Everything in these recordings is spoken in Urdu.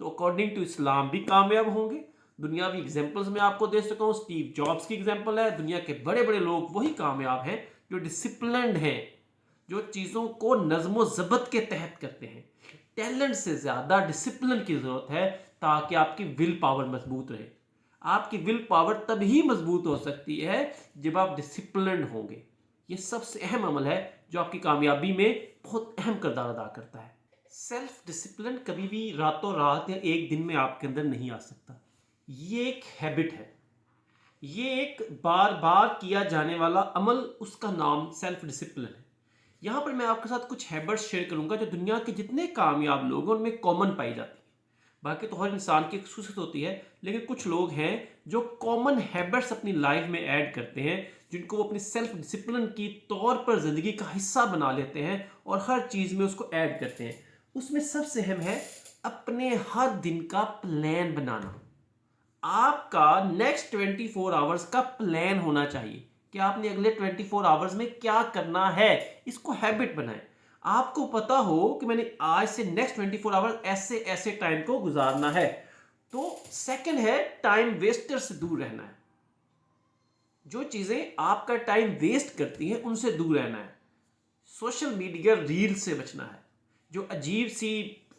تو اکارڈنگ ٹو اسلام بھی کامیاب ہوں گے. دنیاوی ایگزامپلز میں آپ کو دے سکتا ہوں. اسٹیو جابس کی ایگزامپل ہے. دنیا کے بڑے بڑے لوگ وہی کامیاب ہیں جو ڈسپلنڈ ہیں, جو چیزوں کو نظم و ضبط کے تحت کرتے ہیں. ٹیلنٹ سے زیادہ ڈسپلن کی ضرورت ہے تاکہ آپ کی ول پاور مضبوط رہے. آپ کی ول پاور تب ہی مضبوط ہو سکتی ہے جب آپ ڈسپلنڈ ہوں گے. یہ سب سے اہم عمل ہے جو آپ کی کامیابی میں بہت اہم کردار ادا کرتا ہے. سیلف ڈسپلن کبھی بھی راتوں رات یا ایک دن میں آپ کے اندر نہیں آ سکتا. یہ ایک ہیبٹ ہے, یہ ایک بار بار کیا جانے والا عمل, اس کا نام سیلف ڈسپلن ہے. یہاں پر میں آپ کے ساتھ کچھ ہیبٹس شیئر کروں گا جو دنیا کے جتنے کامیاب لوگ ہیں ان میں کامن پائی جاتی ہیں. باقی تو ہر انسان کی خصوصیت ہوتی ہے, لیکن کچھ لوگ ہیں جو کامن ہیبٹس اپنی لائف میں ایڈ کرتے ہیں, جن کو وہ اپنی سیلف ڈسپلن کی طور پر زندگی کا حصہ بنا لیتے ہیں اور ہر چیز میں اس کو ایڈ کرتے ہیں. اس میں سب سے اہم ہے اپنے ہر دن کا پلان بنانا. آپ کا نیکسٹ 24 آورز کا پلان ہونا چاہیے کہ آپ نے اگلے 24 آورز میں کیا کرنا ہے. اس کو ہیبٹ بنائیں. آپ کو پتا ہو کہ میں نے آج سے نیکسٹ 24 آورز ایسے ایسے ٹائم کو گزارنا ہے. تو سیکنڈ ہے ٹائم ویسٹر سے دور رہنا ہے. جو چیزیں آپ کا ٹائم ویسٹ کرتی ہیں ان سے دور رہنا ہے. سوشل میڈیا ریل سے بچنا ہے. جو عجیب سی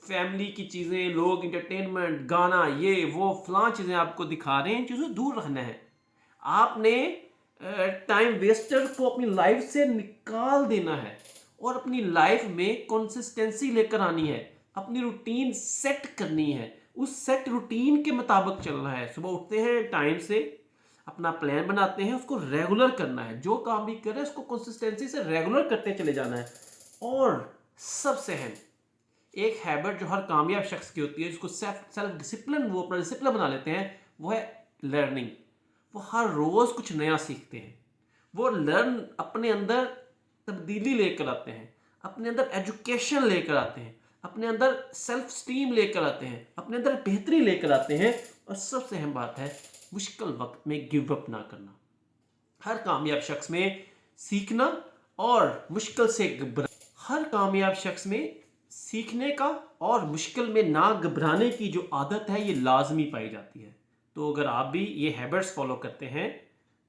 فیملی کی چیزیں, لوگ انٹرٹینمنٹ, گانا, یہ وہ فلاں چیزیں آپ کو دکھا رہے ہیں, ان چیزوں سے دور رہنا ہے. آپ نے ٹائم ویسٹر کو اپنی لائف سے نکال دینا ہے اور اپنی لائف میں کنسسٹنسی لے کر آنی ہے. اپنی روٹین سیٹ کرنی ہے, اس سیٹ روٹین کے مطابق چلنا ہے. صبح اٹھتے ہیں ٹائم سے, اپنا پلان بناتے ہیں, اس کو ریگولر کرنا ہے. جو کام بھی کریں اس کو کنسسٹنسی سے ریگولر کرتے چلے جانا ہے. اور سب سے اہم ایک ہیبٹ جو ہر کامیاب شخص کی ہوتی ہے, جس کو سیلف ڈسپلن, وہ اپنا ڈسپلن بنا لیتے ہیں, وہ ہے لرننگ. وہ ہر روز کچھ نیا سیکھتے ہیں. وہ اپنے اندر تبدیلی لے کر آتے ہیں, اپنے اندر ایجوکیشن لے کر آتے ہیں, اپنے اندر سیلف اسٹیم لے کر آتے ہیں, اپنے اندر بہتری لے کر آتے ہیں. اور سب سے اہم بات ہے مشکل وقت میں گیو اپ نہ کرنا. ہر کامیاب شخص میں سیکھنا اور مشکل سے ہر کامیاب شخص میں سیکھنے کا اور مشکل میں نہ گھبرانے کی جو عادت ہے یہ لازمی پائی جاتی ہے. تو اگر آپ بھی یہ ہیبٹس فالو کرتے ہیں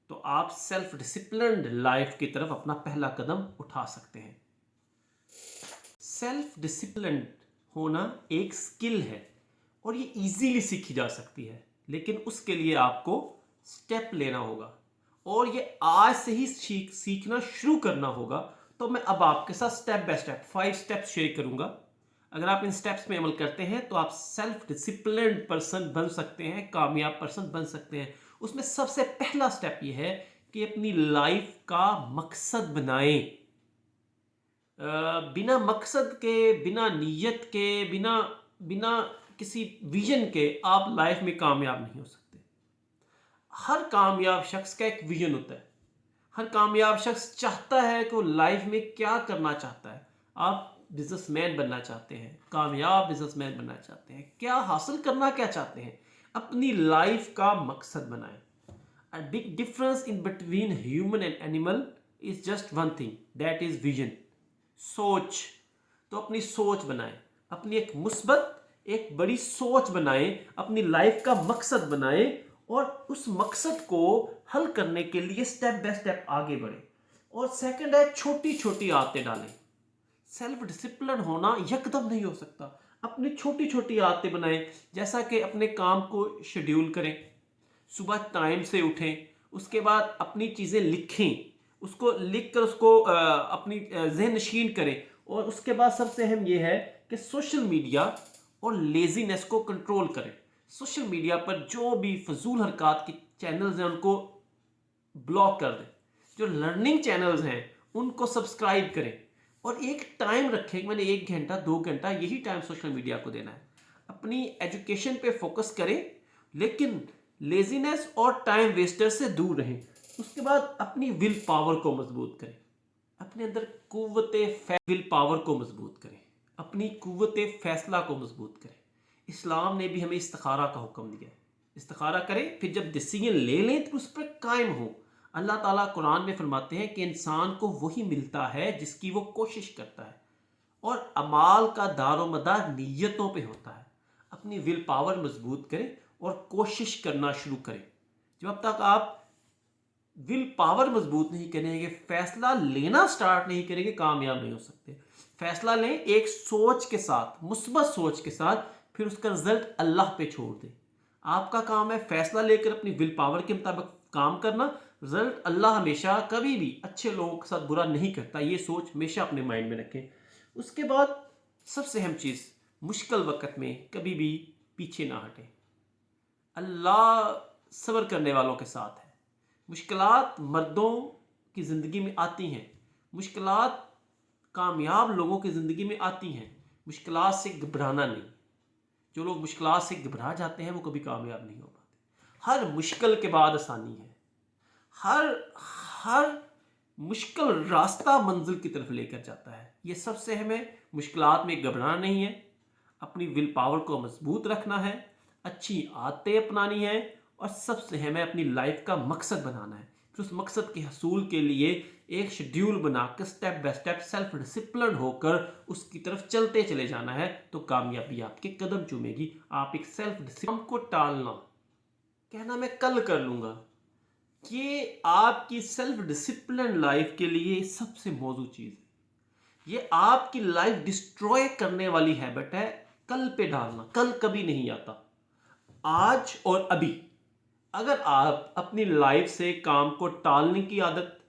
تو آپ سیلف ڈسپلنڈ لائف کی طرف اپنا پہلا قدم اٹھا سکتے ہیں. سیلف ڈسپلنڈ ہونا ایک سکل ہے اور یہ ایزیلی سیکھی جا سکتی ہے, لیکن اس کے لیے آپ کو سٹیپ لینا ہوگا اور یہ آج سے ہی سیکھنا شروع کرنا ہوگا. تو میں اب آپ کے ساتھ step by step 5 steps share کروں گا. اگر آپ ان سٹیپس میں عمل کرتے ہیں تو آپ سیلف ڈسپلنڈ پرسن بن سکتے ہیں, کامیاب پرسن بن سکتے ہیں. اس میں سب سے پہلا سٹیپ یہ ہے کہ اپنی لائف کا مقصد بنائیں. بنا مقصد کے, بنا نیت کے, بنا کسی ویژن کے آپ لائف میں کامیاب نہیں ہو سکتے. ہر کامیاب شخص کا ایک ویژن ہوتا ہے. ہر کامیاب شخص چاہتا ہے کہ وہ لائف میں کیا کرنا چاہتا ہے. آپ بزنس مین بننا چاہتے ہیں, کامیاب بزنس مین بننا چاہتے ہیں, کیا حاصل کرنا کیا چاہتے ہیں, اپنی لائف کا مقصد بنائیں. A big difference in between human and animal is just one thing, that is vision. سوچ. تو اپنی سوچ بنائیں, اپنی ایک مثبت, ایک بڑی سوچ بنائیں, اپنی لائف کا مقصد بنائیں اور اس مقصد کو حل کرنے کے لیے سٹیپ بائی سٹیپ آگے بڑھیں. اور سیکنڈ ہے چھوٹی چھوٹی عادتیں ڈالیں. سیلف ڈسپلن ہونا یکدم نہیں ہو سکتا. اپنی چھوٹی چھوٹی عادتیں بنائیں, جیسا کہ اپنے کام کو شیڈیول کریں, صبح ٹائم سے اٹھیں, اس کے بعد اپنی چیزیں لکھیں, اس کو لکھ کر اس کو اپنی ذہن نشین کریں. اور اس کے بعد سب سے اہم یہ ہے کہ سوشل میڈیا اور لیزینس کو کنٹرول کریں. سوشل میڈیا پر جو بھی فضول حرکات کی چینلز ہیں ان کو بلاک کر دیں. جو لرننگ چینلز ہیں ان کو سبسکرائب کریں اور ایک ٹائم رکھیں کہ میں نے 1 گھنٹہ 2 گھنٹہ یہی ٹائم سوشل میڈیا کو دینا ہے. اپنی ایجوکیشن پہ فوکس کریں لیکن لیزینس اور ٹائم ویسٹر سے دور رہیں. اس کے بعد اپنی ول پاور کو مضبوط کریں, اپنے اندر ول پاور کو مضبوط کریں, اپنی قوت فیصلہ کو مضبوط کریں. اسلام نے بھی ہمیں استخارہ کا حکم دیا ہے. استخارہ کریں, پھر جب ڈیسیجن لے لیں تو اس پر قائم ہوں. اللہ تعالیٰ قرآن میں فرماتے ہیں کہ انسان کو وہی ملتا ہے جس کی وہ کوشش کرتا ہے, اور اعمال کا دار و مدار نیتوں پہ ہوتا ہے. اپنی ول پاور مضبوط کریں اور کوشش کرنا شروع کریں. جب تک آپ ول پاور مضبوط نہیں کریں گے، فیصلہ لینا سٹارٹ نہیں کریں گے، کامیاب نہیں ہو سکتے. فیصلہ لیں ایک سوچ کے ساتھ، مثبت سوچ کے ساتھ، پھر اس کا رزلٹ اللہ پہ چھوڑ دیں. آپ کا کام ہے فیصلہ لے کر اپنی ول پاور کے مطابق کام کرنا. رزلٹ اللہ ہمیشہ کبھی بھی اچھے لوگوں کے ساتھ برا نہیں کرتا. یہ سوچ ہمیشہ اپنے مائنڈ میں رکھیں. اس کے بعد سب سے اہم چیز، مشکل وقت میں کبھی بھی پیچھے نہ ہٹیں. اللہ صبر کرنے والوں کے ساتھ ہے. مشکلات مردوں کی زندگی میں آتی ہیں، مشکلات کامیاب لوگوں کی زندگی میں آتی ہیں. مشکلات سے گھبرانا نہیں. جو لوگ مشکلات سے گھبرا جاتے ہیں وہ کبھی کامیاب نہیں ہو پاتے. ہر مشکل کے بعد آسانی ہے. ہر مشکل راستہ منزل کی طرف لے کر جاتا ہے. یہ سب سے اہم ہے. مشکلات میں گھبرانا نہیں ہے، اپنی ول پاور کو مضبوط رکھنا ہے، اچھی عادتیں اپنانی ہیں، اور سب سے اہم ہے اپنی لائف کا مقصد بنانا ہے. پھر اس مقصد کے حصول کے لیے ایک شیڈیول بنا کر step by step self discipline ہو کر اس کی طرف چلتے چلے جانا ہے، تو کامیابی آپ کے قدم چومے گی. آپ ایک سیلف ڈسپلن کو ٹالنا، کہنا میں کل کر لوں گا، یہ آپ کی سیلف ڈسپلن لائف کے لیے سب سے موزوں چیز ہے. یہ آپ کی لائف ڈسٹروائے کرنے والی ہیبٹ ہے. کل پہ ڈالنا، کل کبھی نہیں آتا. آج اور ابھی اگر آپ اپنی لائف سے کام کو ٹالنے کی عادت،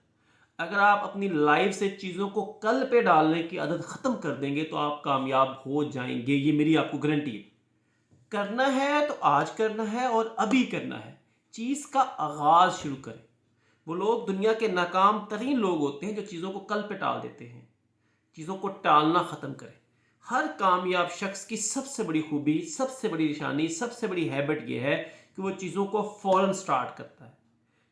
اگر آپ اپنی لائف سے چیزوں کو کل پہ ڈالنے کی عادت ختم کر دیں گے تو آپ کامیاب ہو جائیں گے. یہ میری آپ کو گارنٹی ہے. کرنا ہے تو آج کرنا ہے اور ابھی کرنا ہے. چیز کا آغاز شروع کریں. وہ لوگ دنیا کے ناکام ترین لوگ ہوتے ہیں جو چیزوں کو کل پہ ٹال دیتے ہیں. چیزوں کو ٹالنا ختم کریں. ہر کامیاب شخص کی سب سے بڑی خوبی، سب سے بڑی نشانی، سب سے بڑی ہیبٹ یہ ہے کہ وہ چیزوں کو فوراً سٹارٹ کرتا ہے.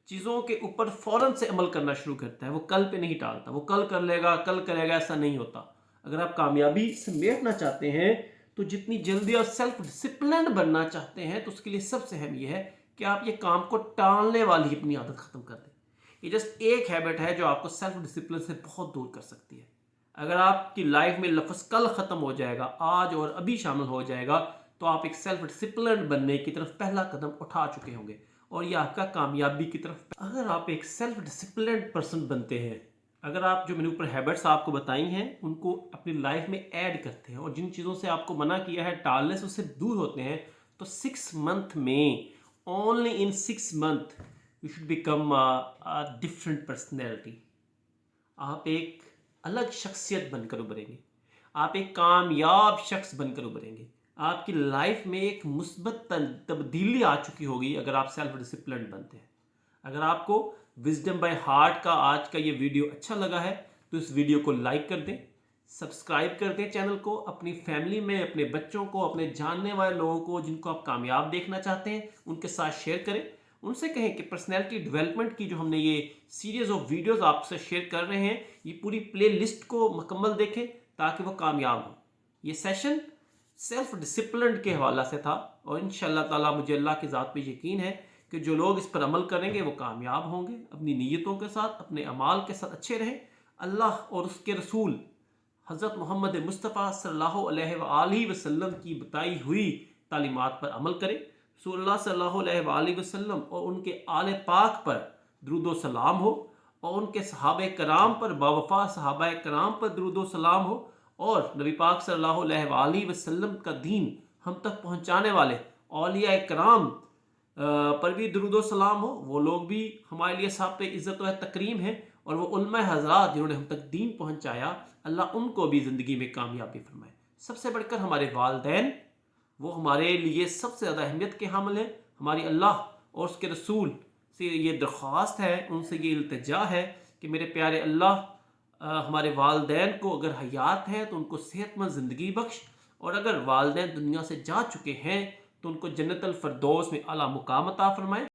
چیزوں کے اوپر فوراً سے عمل کرنا شروع کرتا ہے. وہ کل پہ نہیں ٹالتا. وہ کل کر لے گا، کل کرے گا، ایسا نہیں ہوتا. اگر آپ کامیابی سمیٹنا چاہتے ہیں تو جتنی جلدی آپ سیلف ڈسپلنڈ بننا چاہتے ہیں تو اس کے لیے سب سے اہم یہ ہے کہ آپ یہ کام کو ٹالنے والی اپنی عادت ختم کر دیں. یہ جسٹ ایک ہیبٹ ہے جو آپ کو سیلف ڈسپلن سے بہت دور کر سکتی ہے. اگر آپ کی لائف میں لفظ کل ختم ہو جائے گا، آج اور ابھی شامل ہو جائے گا، تو آپ ایک سیلف ڈسپلنڈ بننے کی طرف پہلا قدم اٹھا چکے ہوں گے اور یہ آپ کا کامیابی کی طرف. اگر آپ ایک سیلف ڈسپلنڈ پرسن بنتے ہیں، اگر آپ جو میں نے اوپر ہیبٹس آپ کو بتائی ہیں ان کو اپنی لائف میں ایڈ کرتے ہیں اور جن چیزوں سے آپ کو منع کیا ہے ٹالنے سے، اس سے دور ہوتے ہیں، تو 6 منتھ میں، only in 6 month you should become different personality. آپ ایک الگ شخصیت بن کر ابھریں گے. آپ ایک کامیاب شخص بن کر ابھریں گے. آپ کی لائف میں ایک مثبت تبدیلی آ چکی ہوگی اگر آپ سیلف ڈسپلنڈ بنتے ہیں. اگر آپ کو وزڈم بائی ہارٹ کا آج کا یہ ویڈیو اچھا لگا ہے تو اس ویڈیو کو لائک کر دیں، سبسکرائب کر دیں چینل کو. اپنی فیملی میں، اپنے بچوں کو، اپنے جاننے والے لوگوں کو جن کو آپ کامیاب دیکھنا چاہتے ہیں ان کے ساتھ شیئر کریں. ان سے کہیں کہ پرسنالٹی ڈیولپمنٹ کی جو ہم نے یہ سیریز آف ویڈیوز آپ سے شیئر کر رہے ہیں، یہ پوری پلے لسٹ کو مکمل دیکھیں تاکہ وہ کامیاب ہوں. یہ سیشن سیلف ڈسپلنڈ کے حوالہ سے تھا اور انشاءاللہ تعالیٰ مجھے اللہ کی ذات پہ یقین ہے کہ جو لوگ اس پر عمل کریں گے وہ کامیاب ہوں گے. اپنی نیتوں کے ساتھ، اپنے اعمال کے ساتھ اچھے رہیں. اللہ اور اس کے رسول حضرت محمد مصطفیٰ صلی اللہ علیہ وآلہ وسلم کی بتائی ہوئی تعلیمات پر عمل کریں. رسول اللہ صلی اللہ علیہ وآلہ وسلم اور ان کے آل پاک پر درود و سلام ہو، اور ان کے صحابہ کرام پر، باوفا صحابہ کرام پر درود و سلام ہو، اور نبی پاک صلی اللہ علیہ وآلہ وسلم کا دین ہم تک پہنچانے والے اولیاء کرام پر بھی درود و سلام ہو. وہ لوگ بھی ہمارے لیے صاحب عزت و تکریم ہیں، اور وہ علماء حضرات جنہوں نے ہم تک دین پہنچایا، اللہ ان کو بھی زندگی میں کامیابی فرمائے. سب سے بڑھ کر ہمارے والدین، وہ ہمارے لیے سب سے زیادہ اہمیت کے حامل ہیں. ہماری اللہ اور اس کے رسول سے یہ درخواست ہے، ان سے یہ التجا ہے کہ میرے پیارے اللہ، ہمارے والدین کو اگر حیات ہیں تو ان کو صحت مند زندگی بخش، اور اگر والدین دنیا سے جا چکے ہیں تو ان کو جنت الفردوس میں اعلیٰ مقام عطا فرمائے.